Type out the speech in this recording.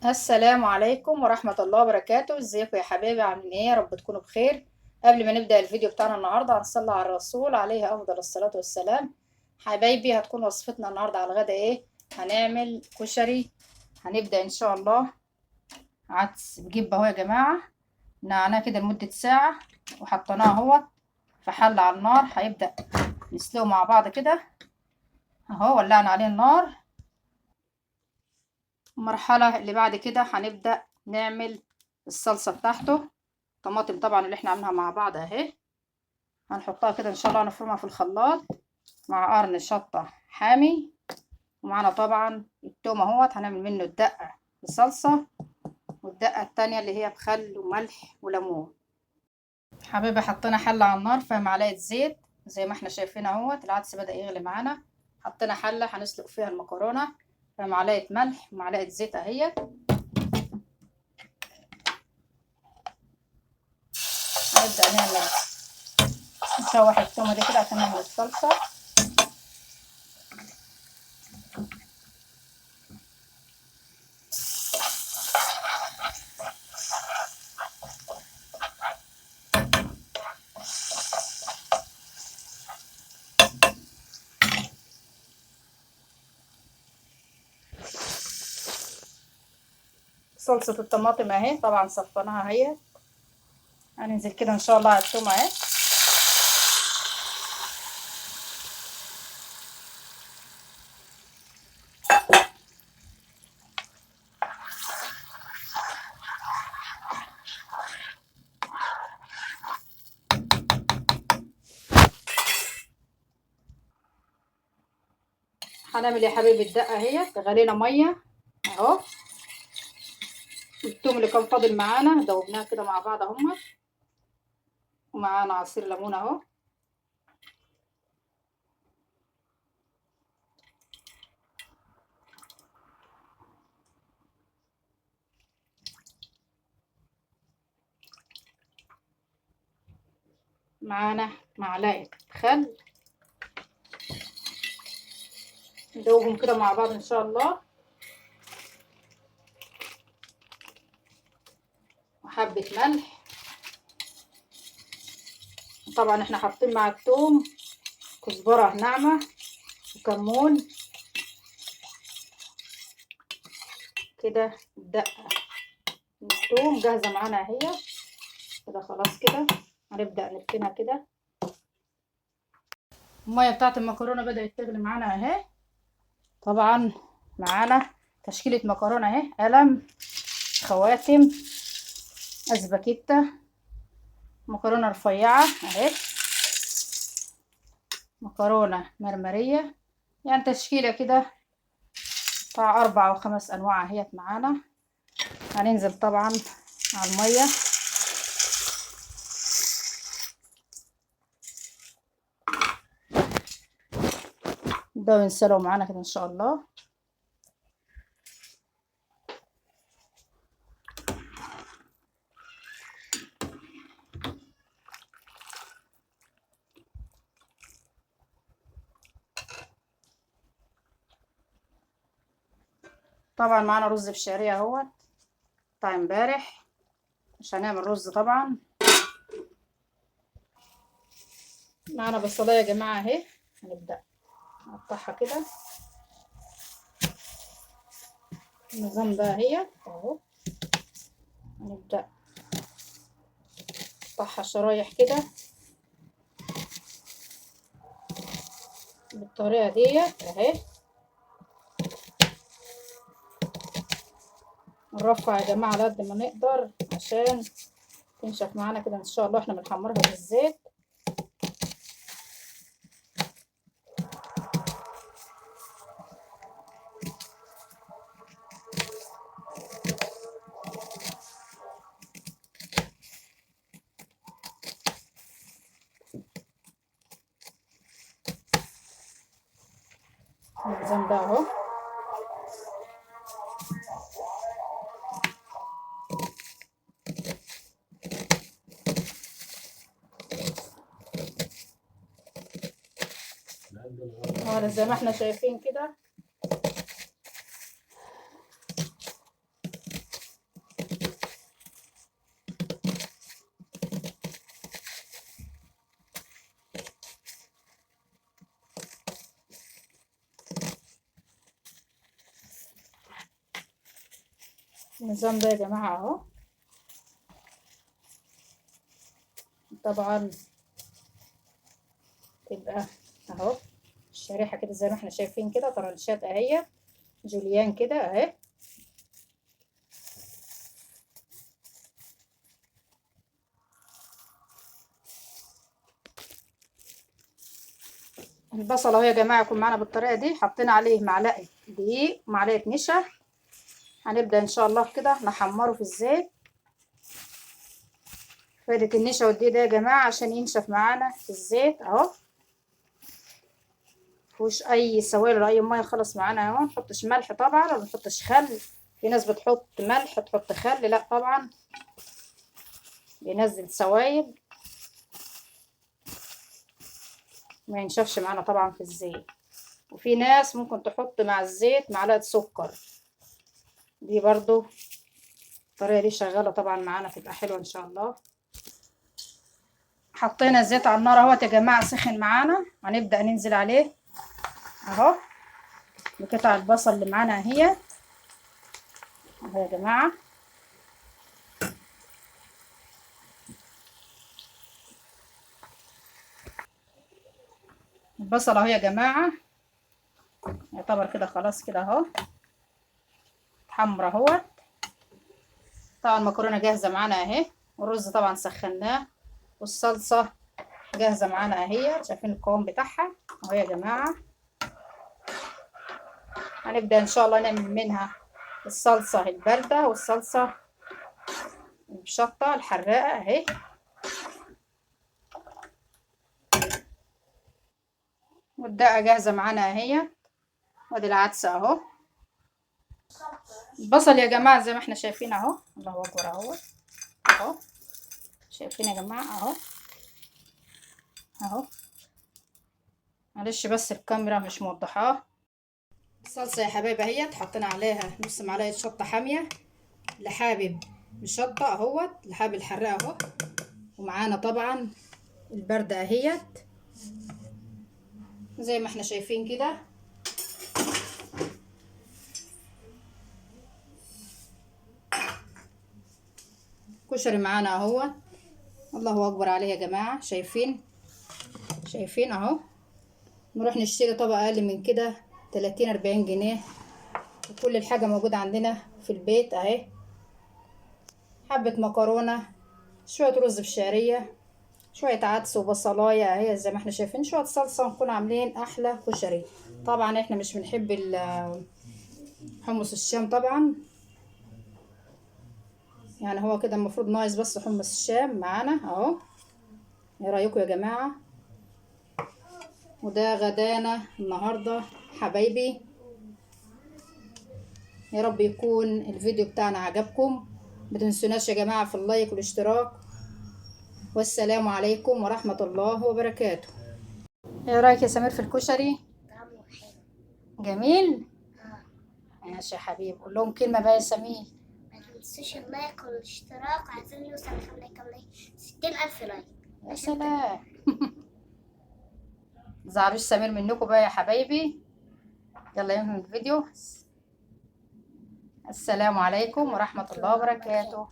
السلام عليكم ورحمة الله وبركاته. ازيكم يا حبايبي؟ عاملين ايه؟ يا رب تكونوا بخير. قبل ما نبدأ الفيديو بتاعنا النهاردة هنصلي على الرسول عليه أفضل الصلاة والسلام. حبايبي، هتكون وصفتنا النهاردة على الغدا ايه؟ هنعمل كشري. هنبدأ ان شاء الله. عدس بجيب اهو يا جماعة، نعناه كده لمدة ساعة وحطيناه اهو في حلة على النار. هيبدأ نسلقه مع بعض كده اهو، ولعنا عليه النار. المرحلة اللي بعد كده هنبدأ نعمل الصلصة بتاعته. طماطم طبعا اللي احنا عاملينها مع بعض اهي، هنحطها كده ان شاء الله، نفرمها في الخلاط مع قرن شطة حامي. ومعانا طبعا التوم اهوت، هنعمل منه الدقة بصلصة، والدقة التانية اللي هي بخل وملح وليمون. حبيبي، حطينا حلة على النار فيها معلقة زيت زي ما احنا شايفين اهوت. العدس بدأ يغلي معانا. حطينا حلة هنسلق فيها المكرونة، فيها معلقة ملح ومعلقة زيت اهي. هنبدأ نشوح التومة دي كده عشان نعمل الصلصة. صلصة الطماطم اهي طبعا صفناها اهي. هننزل كده ان شاء الله على التومة اهي. هنعمل يا حبيبي الدقة اهي، غلينا مية اهو. التوم اللي كان فاضل معانا دوبناه كده مع بعض اهما، ومعانا عصير ليمون اهو. معانا معلقة خل. ندوبهم كده مع بعض ان شاء الله. وحبة ملح. طبعا احنا حاطين مع التوم كزبرة ناعمة وكمون. كده الدقة التوم جاهزة معانا اهي. كده خلاص كده هنبدأ نركنها كده. المية بتاعت المكرونة بدأت تغلي معانا اهي. طبعا معانا تشكيلة مكرونة اهي، قلم، خواتم، اسباجيتا، مكرونة رفيعة اهي، مكرونة مرمرية. يعني تشكيلة كده بتاع 4 أو 5 أنواع اهيت معانا. هننزل طبعا على المية. ده ينسلقوا معانا كده ان شاء الله. طبعا معانا رز بشعرية اهوت بتاع امبارح، مش هنعمل رز طبعا. معانا بصلاية يا جماعة اهي، هنبدأ نقطعها كده النظام ده اهي اهو. هنبدأ نقطعها شرايح كده بالطريقة ديت اهي. نرفع يا جماعة على قد ما نقدر عشان تنشف معانا كده ان شاء الله. احنا بنحمرها بالزيت. النظام ده اهو. زي ما احنا شايفين كده النظام ده يا جماعة اهو. طبعا تبقى اهو الشريحة كده زي ما احنا شايفين كده، طرنشات اهي جوليان كده اهي. البصل اهو يا جماعة يكون معانا بالطريقة دي، حطينا عليه معلقة دقيق ومعلقة نشا. هنبدأ ان شاء الله كده نحمره في الزيت. فايدة النشا والدقيق ده يا جماعة عشان ينشف معانا في الزيت اهو، مفيهوش اي سوائل ولا اي ميه خالص معانا اهو. منحطش ملح طبعا ولا منحطش خل. في ناس بتحط ملح تحط خل، لا طبعا بينزل سوائل ما ينشفش معانا طبعا في الزيت. وفي ناس ممكن تحط مع الزيت معلقة سكر، دي برضو الطريقة دي شغالة طبعا معانا تبقى حلوة ان شاء الله. حطينا الزيت على النار اهوت يا جماعة، سخن معانا. هنبدأ ننزل عليه اهو بقطع البصل اللي معانا اهي اهو يا جماعة. البصل اهو يا جماعة يعتبر كده خلاص كده اهو اتحمر اهوت. طبعا المكرونة جاهزة معانا اهي، والرز طبعا سخناه، والصلصة جاهزة معانا اهي. شايفين القوام بتاعها اهو يا جماعة. هنبدأ ان شاء الله نعمل منها الصلصة الباردة والصلصة بشطة الحراقة اهي. والدقة جاهزة معانا اهي، وادي العدس اهو. البصل يا جماعة زي ما احنا شايفين اهو، الله اكبر اهو اهو. شايفين يا جماعة اهو اهو. معلش بس الكاميرا مش موضحاه. الصلصة يا حبايبي اهيت، حطينا عليها نص معلقة شطة حامية، اللي حابب الشطة اهوت، اللي حابب الحراقة اهو. ومعانا طبعا البردة اهيت زي ما احنا شايفين كده. كشري معانا اهو، الله اكبر عليه يا جماعة. شايفين اهو. نروح نشتري طبق اقل من كده 30-40 جنيه، وكل الحاجة موجودة عندنا في البيت اهي. حبة مكرونة، شوية رز بشعرية، شوية عدس وبصلاية اهي زي ما احنا شايفين، شوية صلصة، نكون عاملين احلى كشري. طبعا احنا مش بنحب حمص الشام طبعا، يعني هو كده المفروض ناقص بس حمص الشام معانا اهو. ايه رايكم يا جماعة؟ وده غدانا النهاردة حبايبي. يا رب يكون الفيديو بتاعنا عجبكم. ما تنسوناش يا جماعة في اللايك والاشتراك، والسلام عليكم ورحمة الله وبركاته. ايه رايك يا سمير في الكشري؟ طعمه حلو. جميل. ماشي يا حبيبي، قول لهم كلمة بقى يا سمير. ما تنسوش اللايك والاشتراك، عايزين نوصل كام لايك 60,000 لايك. يا سلام. متزعلوش سمير منكم بقى يا حبايبي. يلا ينهي الفيديو. السلام عليكم ورحمة الله وبركاته.